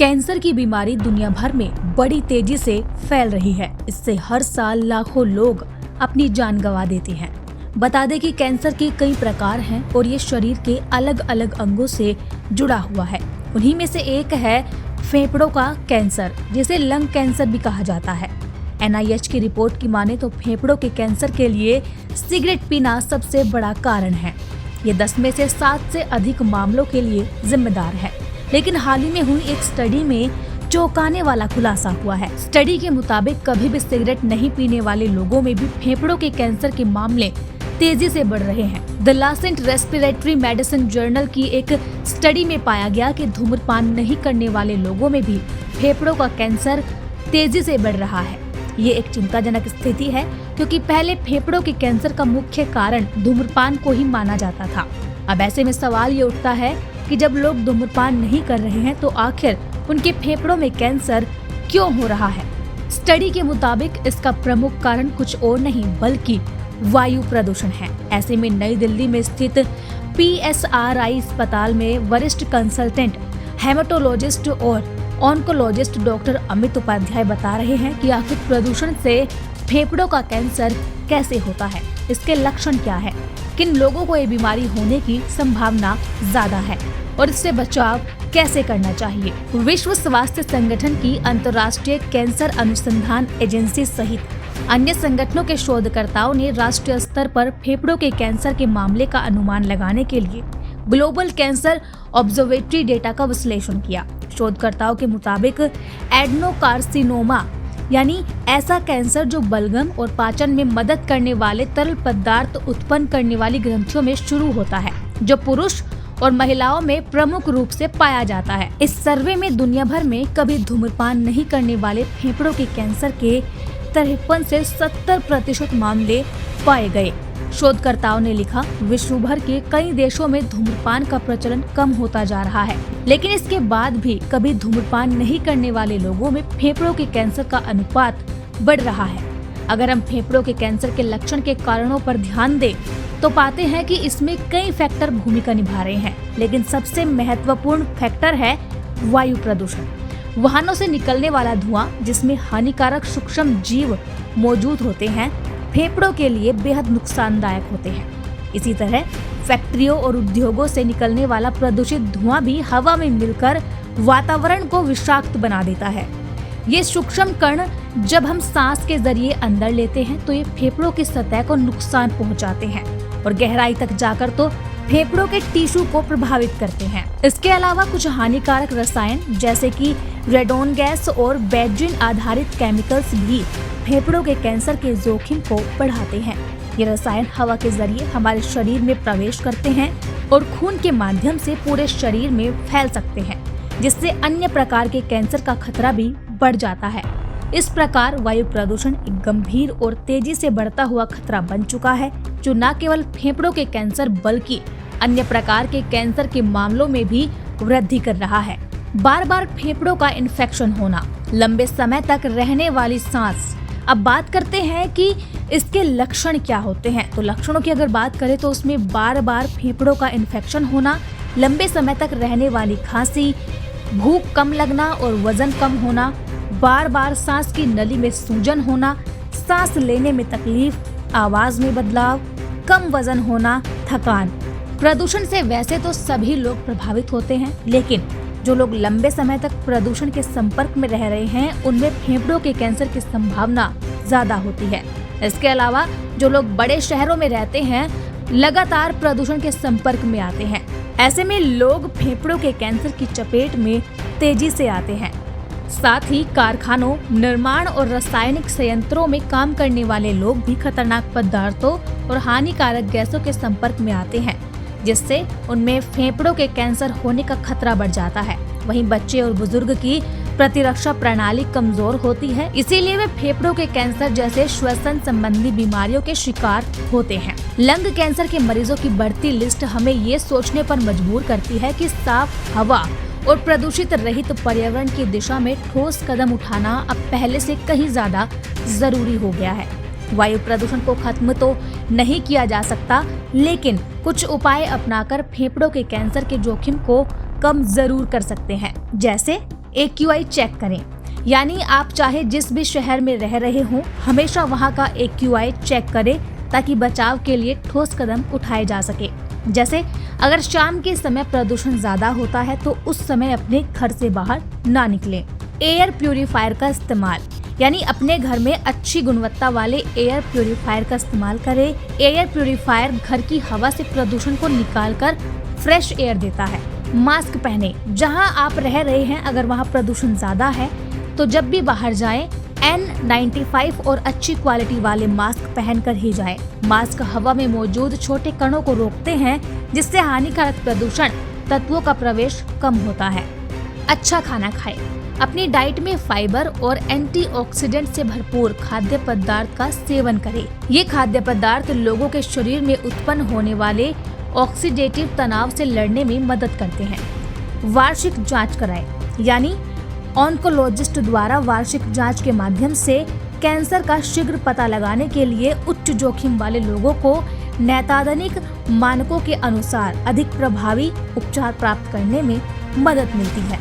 Cancer की बीमारी दुनिया भर में बड़ी तेजी से फैल रही है। इससे हर साल लाखों लोग अपनी जान गंवा देते हैं। बता दें कि कैंसर के कई प्रकार हैं और ये शरीर के अलग अलग अंगों से जुड़ा हुआ है। उन्हीं में से एक है फेफड़ों का कैंसर, जिसे लंग कैंसर भी कहा जाता है। NIH की रिपोर्ट की माने तो फेफड़ों के कैंसर के लिए सिगरेट पीना सबसे बड़ा कारण है। ये 10 में से 7 से अधिक मामलों के लिए जिम्मेदार है। लेकिन हाल ही में हुई एक स्टडी में चौंकाने वाला खुलासा हुआ है। स्टडी के मुताबिक कभी भी सिगरेट नहीं पीने वाले लोगों में भी फेफड़ों के कैंसर के मामले तेजी से बढ़ रहे हैं। The Lancet respiratory medicine journal की एक स्टडी में पाया गया कि धूम्रपान नहीं करने वाले लोगों में भी फेफड़ों का कैंसर तेजी से बढ़ रहा है। ये एक चिंताजनक स्थिति है, क्योंकि पहले फेफड़ों के कैंसर का मुख्य कारण धूम्रपान को ही माना जाता था। अब ऐसे में सवाल ये उठता है कि जब लोग धूम्रपान नहीं कर रहे हैं तो आखिर उनके फेफड़ों में कैंसर क्यों हो रहा है? स्टडी के मुताबिक इसका प्रमुख कारण कुछ और नहीं बल्कि वायु प्रदूषण है। ऐसे में नई दिल्ली में स्थित PSRI अस्पताल में वरिष्ठ कंसल्टेंट हेमेटोलॉजिस्ट और ऑन्कोलॉजिस्ट डॉक्टर अमित उपाध्याय बता रहे हैं कि आखिर प्रदूषण से फेफड़ों का कैंसर कैसे होता है, इसके लक्षण क्या है, किन लोगों को ये बीमारी होने की संभावना ज्यादा है और इससे बचाव कैसे करना चाहिए। विश्व स्वास्थ्य संगठन की अंतर्राष्ट्रीय कैंसर अनुसंधान एजेंसी सहित अन्य संगठनों के शोधकर्ताओं ने राष्ट्रीय स्तर पर फेफड़ों के कैंसर के मामले का अनुमान लगाने के लिए ग्लोबल कैंसर ऑब्जर्वेटरी डेटा का विश्लेषण किया। शोधकर्ताओं के मुताबिक एडेनोकार्सिनोमा यानी ऐसा कैंसर जो बलगम और पाचन में मदद करने वाले तरल पदार्थ उत्पन्न करने वाली ग्रंथियों में शुरू होता है, जो पुरुष और महिलाओं में प्रमुख रूप से पाया जाता है। इस सर्वे में दुनिया भर में कभी धूम्रपान नहीं करने वाले फेफड़ों के कैंसर के 53 से 70% मामले पाए गए। शोधकर्ताओं ने लिखा, विश्व भर के कई देशों में धूम्रपान का प्रचलन कम होता जा रहा है, लेकिन इसके बाद भी कभी धूम्रपान नहीं करने वाले लोगों में फेफड़ों के कैंसर का अनुपात बढ़ रहा है। अगर हम फेफड़ों के कैंसर के लक्षण के कारणों पर ध्यान दें तो पाते हैं कि इसमें कई फैक्टर भूमिका निभा रहे हैं, लेकिन सबसे महत्वपूर्ण फैक्टर है वायु प्रदूषण। वाहनों से निकलने वाला धुआं, जिसमें हानिकारक सूक्ष्म जीव मौजूद होते हैं, फेफड़ों के लिए बेहद नुकसानदायक होते हैं। इसी तरह फैक्ट्रियों और उद्योगों से निकलने वाला प्रदूषित धुआं भी हवा में मिलकर वातावरण को विषाक्त बना देता है। ये सूक्ष्म कण जब हम सांस के जरिए अंदर लेते हैं तो ये फेफड़ों की सतह को नुकसान पहुंचाते हैं और गहराई तक जाकर तो फेफड़ों के टिश्यू को प्रभावित करते हैं। इसके अलावा कुछ हानिकारक रसायन जैसे कि रेडोन गैस और बेंजीन आधारित केमिकल्स भी फेफड़ों के कैंसर के जोखिम को बढ़ाते हैं। ये रसायन हवा के जरिए हमारे शरीर में प्रवेश करते हैं और खून के माध्यम से पूरे शरीर में फैल सकते हैं, जिससे अन्य प्रकार के कैंसर का खतरा भी बढ़ जाता है। इस प्रकार वायु प्रदूषण एक गंभीर और तेजी से बढ़ता हुआ खतरा बन चुका है, जो न केवल फेफड़ों के कैंसर बल्कि अन्य प्रकार के कैंसर के मामलों में भी वृद्धि कर रहा है। बार बार फेफड़ों का इन्फेक्शन होना, लंबे समय तक रहने वाली सांस। अब बात करते हैं कि इसके लक्षण क्या होते हैं। तो लक्षणों की अगर बात करें तो उसमें बार बार फेफड़ों का इन्फेक्शन होना, लंबे समय तक रहने वाली खांसी, भूख कम लगना और वजन कम होना, बार बार सांस की नली में सूजन होना, सांस लेने में तकलीफ, आवाज में बदलाव, कम वजन होना, थकान। प्रदूषण से वैसे तो सभी लोग प्रभावित होते हैं, लेकिन जो लोग लंबे समय तक प्रदूषण के संपर्क में रह रहे हैं उनमें फेफड़ों के कैंसर की संभावना ज्यादा होती है। इसके अलावा जो लोग बड़े शहरों में रहते हैं लगातार प्रदूषण के संपर्क में आते हैं। ऐसे में लोग फेफड़ों के कैंसर की चपेट में तेजी से आते हैं। साथ ही कारखानों, निर्माण और रासायनिक संयंत्रों में काम करने वाले लोग भी खतरनाक पदार्थों और हानिकारक गैसों के संपर्क में आते हैं, जिससे उनमें फेफड़ों के कैंसर होने का खतरा बढ़ जाता है। वहीं बच्चे और बुजुर्ग की प्रतिरक्षा प्रणाली कमजोर होती है, इसीलिए वे फेफड़ों के कैंसर जैसे श्वसन संबंधी बीमारियों के शिकार होते हैं। लंग कैंसर के मरीजों की बढ़ती लिस्ट हमें ये सोचने पर मजबूर करती है कि साफ हवा और प्रदूषित रहित पर्यावरण की दिशा में ठोस कदम उठाना अब पहले से कहीं ज्यादा जरूरी हो गया है। वायु प्रदूषण को खत्म तो नहीं किया जा सकता, लेकिन कुछ उपाय अपनाकर फेफड़ों के कैंसर के जोखिम को कम जरूर कर सकते हैं। जैसे AQI चेक करें, यानी आप चाहे जिस भी शहर में रह रहे हों, हमेशा वहां का AQI चेक करें ताकि बचाव के लिए ठोस कदम उठाए जा सके। जैसे अगर शाम के समय प्रदूषण ज्यादा होता है तो उस समय अपने घर से बाहर ना निकलें। एयर प्यूरीफायर का इस्तेमाल, यानी अपने घर में अच्छी गुणवत्ता वाले एयर प्यूरीफायर का इस्तेमाल करें। एयर प्यूरीफायर घर की हवा से प्रदूषण को निकालकर फ्रेश एयर देता है। मास्क पहने, जहां आप रह रहे हैं अगर वहां प्रदूषण ज्यादा है तो जब भी बाहर जाएं N95 और अच्छी क्वालिटी वाले मास्क पहनकर ही जाएं। मास्क हवा में मौजूद छोटे कणों को रोकते हैं, जिससे हानिकारक प्रदूषण तत्वों का प्रवेश कम होता है। अच्छा खाना खाएं, अपनी डाइट में फाइबर और एंटीऑक्सीडेंट से भरपूर खाद्य पदार्थ का सेवन करें। ये खाद्य पदार्थ लोगों के शरीर में उत्पन्न होने वाले ऑक्सीडेटिव तनाव से लड़ने में मदद करते हैं। वार्षिक जांच कराएं, यानी ऑन्कोलॉजिस्ट द्वारा वार्षिक जांच के माध्यम से कैंसर का शीघ्र पता लगाने के लिए उच्च जोखिम वाले लोगों को नैदानिक मानकों के अनुसार अधिक प्रभावी उपचार प्राप्त करने में मदद मिलती है।